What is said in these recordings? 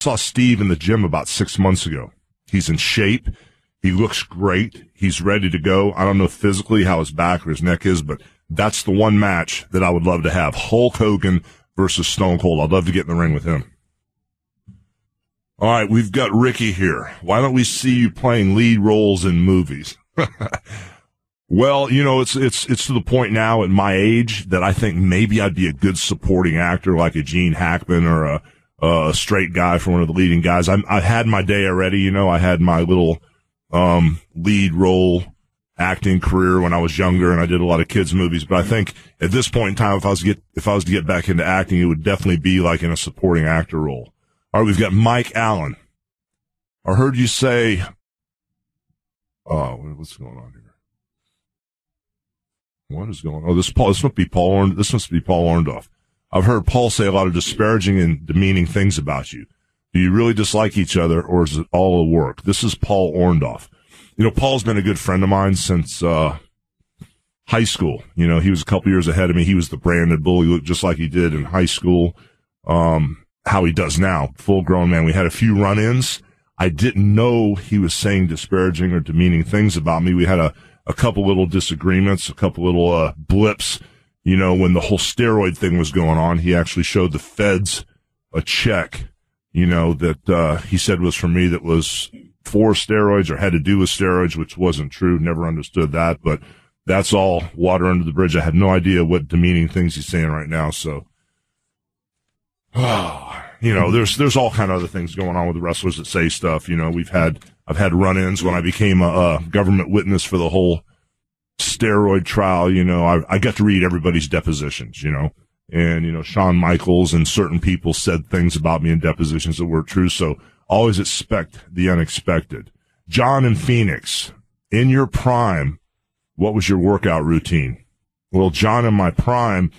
saw Steve in the gym about 6 months ago. He's in shape. He looks great. He's ready to go. I don't know physically how his back or his neck is, but that's the one match that I would love to have. Hulk Hogan versus Stone Cold. I'd love to get in the ring with him. All right, we've got Ricky here. Why don't we see you playing lead roles in movies? Well, you know, it's to the point now at my age that I think maybe I'd be a good supporting actor like a Gene Hackman or a straight guy for one of the leading guys. I had my day already, you know. I had my little lead role acting career when I was younger, and I did a lot of kids movies. But I think at this point in time, if I was to get back into acting, it would definitely be like in a supporting actor role. All right, we've got Mike Allen. I heard you say, oh, what's going on here? What is going on? Oh, this must be Paul Orndorff. I've heard Paul say a lot of disparaging and demeaning things about you. Do you really dislike each other, or is it all a work? This is Paul Orndorff. You know, Paul's been a good friend of mine since high school. You know, he was a couple years ahead of me. He was the branded bull. He looked just like he did in high school, how he does now. Full-grown man. We had a few run-ins. I didn't know he was saying disparaging or demeaning things about me. We had a couple little disagreements, a couple little blips. You know, when the whole steroid thing was going on, he actually showed the feds a check, you know, that he said was for me, that was for steroids or had to do with steroids, which wasn't true. Never understood that, but that's all water under the bridge. I had no idea what demeaning things he's saying right now. So, you know, there's all kind of other things going on with the wrestlers that say stuff. You know, I've had run-ins when I became a government witness for the whole steroid trial. You know, I got to read everybody's depositions, you know, and, you know, Shawn Michaels and certain people said things about me in depositions that weren't true. So always expect the unexpected. John in Phoenix, in your prime, what was your workout routine? Well, John, in my prime,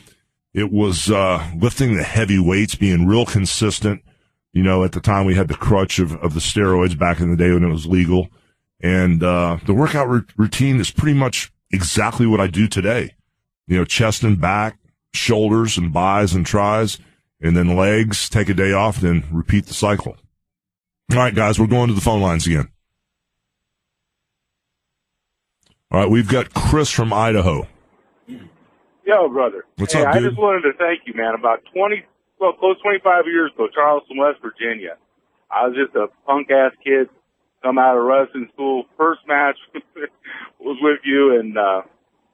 it was lifting the heavy weights, being real consistent. You know, at the time we had the crutch of the steroids back in the day when it was legal. And the workout routine is pretty much exactly what I do today. You know, chest and back, shoulders and bis and tris, and then legs, take a day off, then repeat the cycle. All right, guys, we're going to the phone lines again. All right, we've got Chris from Idaho. Yo, brother. What's up, dude? I just wanted to thank you, man. About close 25 years ago, Charleston, West Virginia, I was just a punk-ass kid, come out of wrestling school. First match was with you, and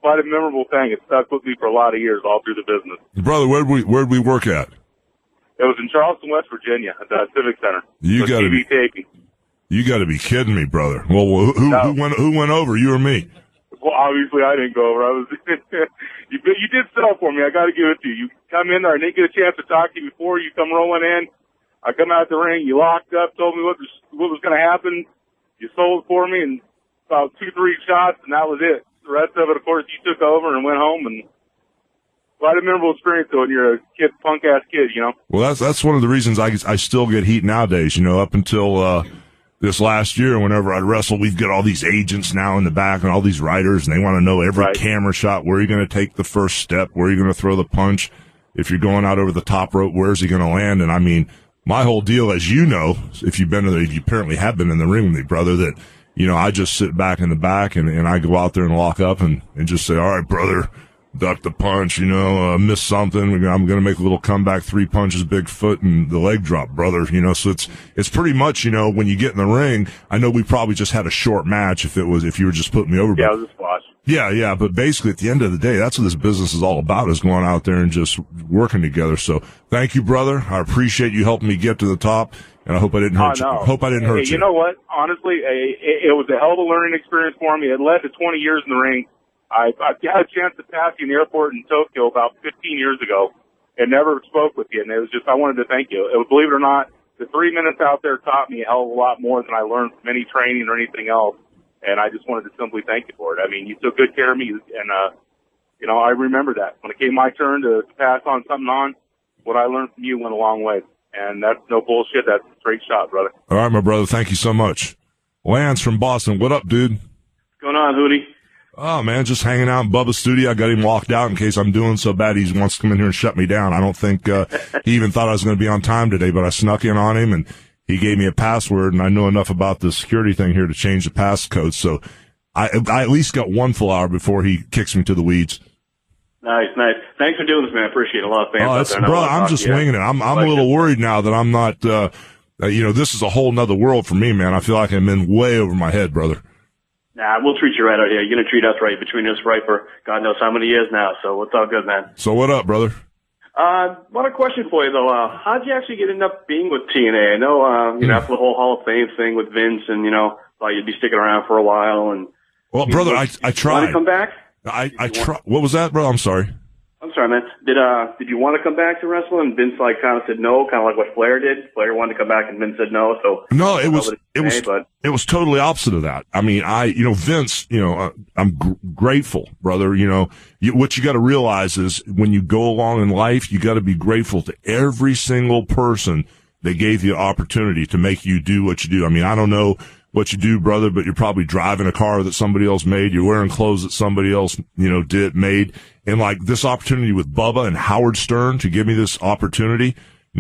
quite a memorable thing. It stuck with me for a lot of years, all through the business. Brother, where'd we work at? It was in Charleston, West Virginia, at the Civic Center. You got to be kidding me, brother. Well, who went over, you or me? Well, obviously I didn't go over. You did sell for me. I got to give it to you. You come in there. I didn't get a chance to talk to you before. You come rolling in. I come out the ring. You locked up, told me what was going to happen. You sold for me, and about 2-3 shots, and that was it. The rest of it, of course, you took over and went home, and quite a memorable experience though when you're a punk-ass kid, you know. Well, that's one of the reasons I still get heat nowadays, you know, up until this last year, whenever I'd wrestle, we've got all these agents now in the back and all these writers, and they want to know every camera shot, where you're going to take the first step, where you're going to throw the punch. If you're going out over the top rope, where's he going to land? And I mean, my whole deal, as you know, if you apparently have been in the ring with me, brother, that, you know, I just sit back in the back and I go out there and lock up and just say, all right, brother, duck the punch, you know, miss something. I'm going to make a little comeback, 3 punches, big foot, and the leg drop, brother. You know, so it's pretty much, you know, when you get in the ring, I know we probably just had a short match if you were just putting me over. Yeah, it was a squash. Yeah. But basically at the end of the day, that's what this business is all about, is going out there and just working together. So thank you, brother. I appreciate you helping me get to the top. And I hope I didn't hurt you. Hope I didn't hurt you. You know what? Honestly, it was a hell of a learning experience for me. It led to 20 years in the ring. I had a chance to pass you in the airport in Tokyo about 15 years ago and never spoke with you. And it was just, I wanted to thank you. Believe it or not, the 3 minutes out there taught me a hell of a lot more than I learned from any training or anything else. And I just wanted to simply thank you for it. I mean, you took good care of me, and, you know, I remember that. When it came my turn to pass on something on, what I learned from you went a long way. And that's no bullshit. That's a straight shot, brother. All right, my brother. Thank you so much. Lance from Boston. What up, dude? What's going on, Hootie? Oh, man, just hanging out in Bubba's studio. I got him locked out in case I'm doing so bad he wants to come in here and shut me down. I don't think he even thought I was going to be on time today, but I snuck in on him, and he gave me a password, and I know enough about the security thing here to change the passcode. So I at least got one full hour before he kicks me to the weeds. Nice. Thanks for doing this, man. I appreciate it. A lot of fans out there. Bro, I'm just winging it. I'm a little worried now that I'm not, this is a whole nother world for me, man. I feel like I'm in way over my head, brother. Nah, we'll treat you right out here. You're going to treat us right, between us right for God knows how many years now. So it's all good, man. So what up, brother? One question for you, though. How'd you actually get up being with TNA? I know, after the whole Hall of Fame thing with Vince and, thought you'd be sticking around for a while. And well, brother, I tried. Want to come back? I tried. What was that, bro? I'm sorry. I'm sorry, man. Did you want to come back to wrestling? And Vince kind of said no, kind of like what Flair did. Flair wanted to come back, and Vince said no. So no, it was totally opposite of that. I mean, Vince, I'm grateful, brother. What you got to realize is when you go along in life, you got to be grateful to every single person that gave you the opportunity to make you do what you do. I mean, I don't know what you do, brother, but you're probably driving a car that somebody else made. You're wearing clothes that somebody else, made. And like this opportunity with Bubba and Howard Stern to give me this opportunity,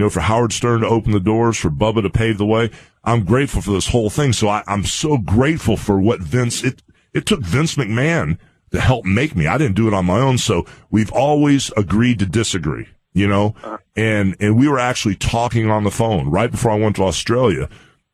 for Howard Stern to open the doors, for Bubba to pave the way. I'm grateful for this whole thing. So I'm so grateful for what Vince, it took Vince McMahon to help make me. I didn't do it on my own. So we've always agreed to disagree, and we were actually talking on the phone right before I went to Australia.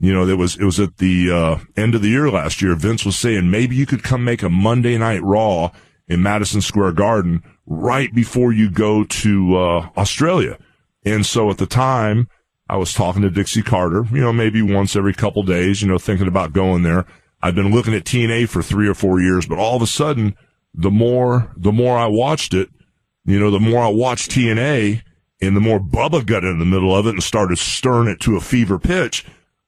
It was at the end of the year last year. Vince was saying maybe you could come make a Monday Night Raw in Madison Square Garden right before you go to Australia. And so at the time, I was talking to Dixie Carter, maybe once every couple days, thinking about going there. I've been looking at TNA for 3 or 4 years, but all of a sudden, the more I watched it, the more I watched TNA, and the more Bubba got in the middle of it and started stirring it to a fever pitch,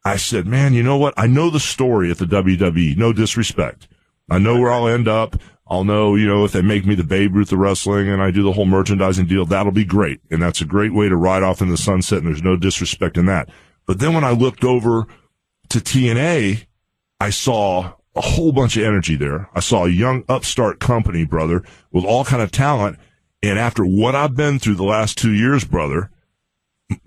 I said, man, you know what? I know the story at the WWE. No disrespect. I know where I'll end up. I'll know, if they make me the Babe Ruth of wrestling and I do the whole merchandising deal, that'll be great. And that's a great way to ride off in the sunset, and there's no disrespect in that. But then when I looked over to TNA, I saw a whole bunch of energy there. I saw a young upstart company, brother, with all kind of talent. And after what I've been through the last 2 years, brother,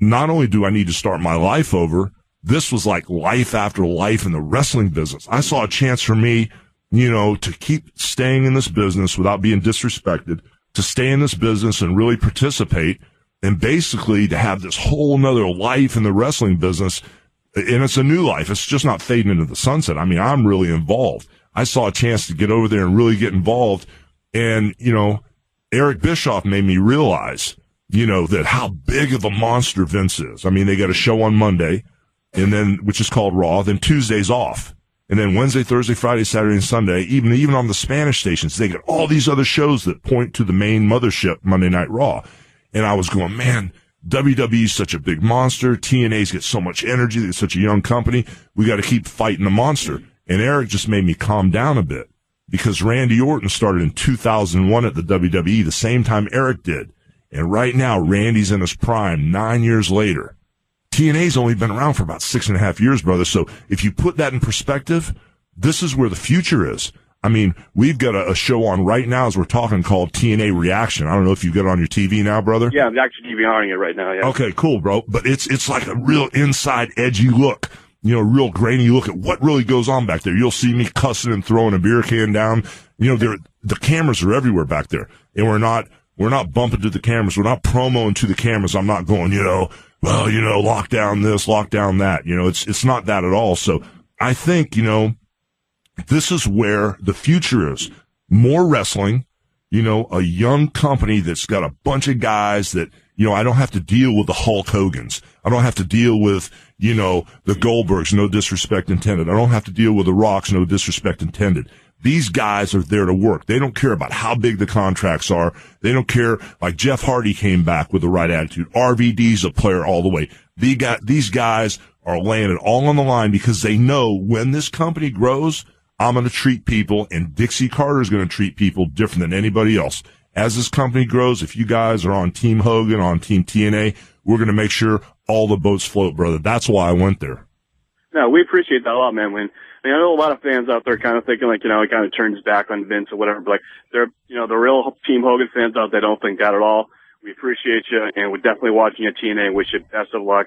not only do I need to start my life over, this was like life after life in the wrestling business. I saw a chance for me, to keep staying in this business without being disrespected, to stay in this business and really participate, and basically to have this whole nother life in the wrestling business. And it's a new life. It's just not fading into the sunset. I mean, I'm really involved. I saw a chance to get over there and really get involved. And, Eric Bischoff made me realize, that how big of a monster Vince is. I mean, they got a show on Monday, and then, which is called Raw, then Tuesday's off. And then Wednesday, Thursday, Friday, Saturday, and Sunday, even on the Spanish stations, they get all these other shows that point to the main mothership, Monday Night Raw. And I was going, man, WWE's such a big monster. TNA's get so much energy. It's such a young company. We got to keep fighting the monster. And Eric just made me calm down a bit, because Randy Orton started in 2001 at the WWE, the same time Eric did. And right now, Randy's in his prime 9 years later. TNA's only been around for about 6.5 years, brother. So if you put that in perspective, this is where the future is. I mean, we've got a show on right now as we're talking called TNA Reaction. I don't know if you've got it on your TV now, brother. Yeah, I'm actually DVRing it right now. Yeah. Okay, cool, bro. But it's like a real inside edgy look, real grainy look at what really goes on back there. You'll see me cussing and throwing a beer can down. The cameras are everywhere back there, and we're not bumping to the cameras. We're not promoing to the cameras. I'm not going, lock down this, lock down that. It's not that at all. So I think, this is where the future is. More wrestling, a young company that's got a bunch of guys that, I don't have to deal with the Hulk Hogans. I don't have to deal with, the Goldbergs, no disrespect intended. I don't have to deal with the Rocks, no disrespect intended. These guys are there to work. They don't care about how big the contracts are. They don't care. Like Jeff Hardy came back with the right attitude. RVD's a player all the way. These guys are laying it all on the line because they know when this company grows, I'm going to treat people, and Dixie Carter is going to treat people different than anybody else. As this company grows, if you guys are on Team Hogan, on Team TNA, we're going to make sure all the boats float, brother. That's why I went there. No, we appreciate that a lot, man. I know a lot of fans out there kind of thinking like, he kind of turns his back on Vince or whatever, but like they're, the real Team Hogan fans out there don't think that at all. We appreciate you, and we're definitely watching you at TNA and wish you best of luck.